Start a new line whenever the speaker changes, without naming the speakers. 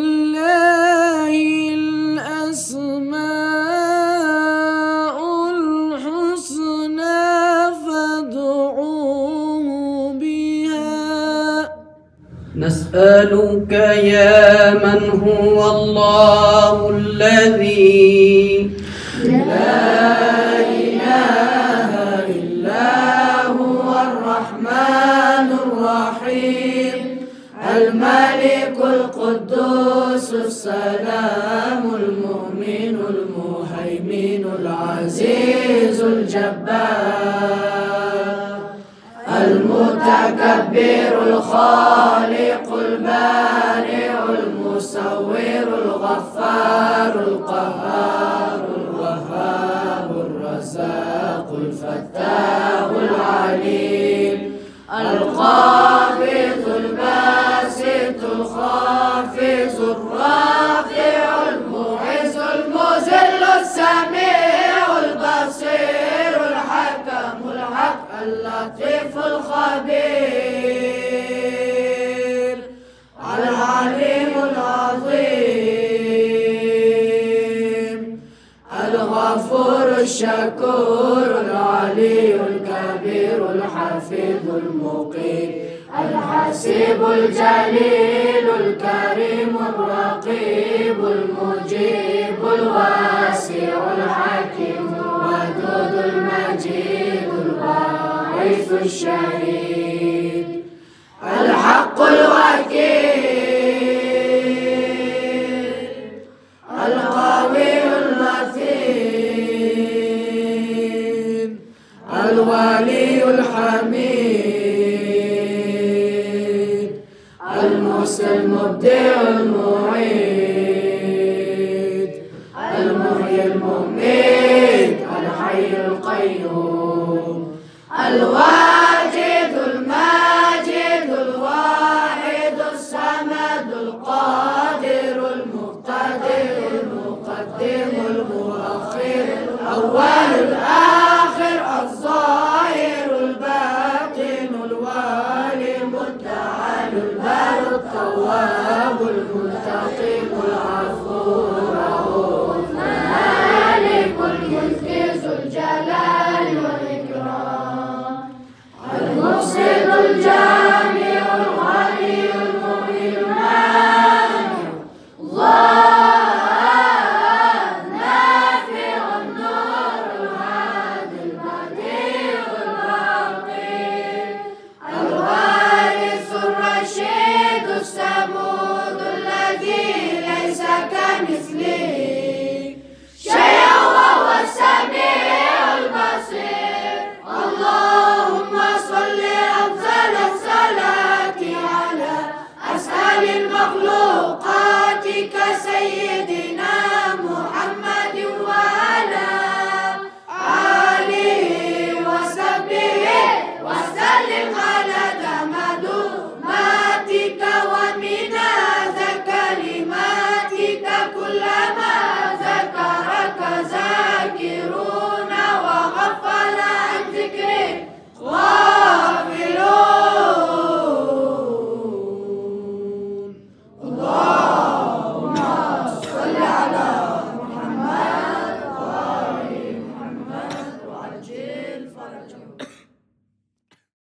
ولله الأسماء الحسنى فادعوه بها.
نسألك يا من هو الله الذي لا إله إلا هو الرحمن الرحيم الملك القدوس السلام المؤمن المهيمن العزيز الجبار المتكبر الخالق البارئ المصور الغفار القهار الوهاب الرزاق الفتاح العليم القابض الباسط الخافض الرافع المعز المذل السميع البصير الحكم الحق اللطيف الخبير العليم العظيم الغفور الشكور العلي الكبير الحفيظ المقيم الحسيب الجليل الكريم الرقيب المجيب الواسع الحكيم الودود المجيد الباعث الشهيد الحق الوكيل القوي المتين الولي الحميد المبدع المعيد المحيي المميت الحي القيوم الواحد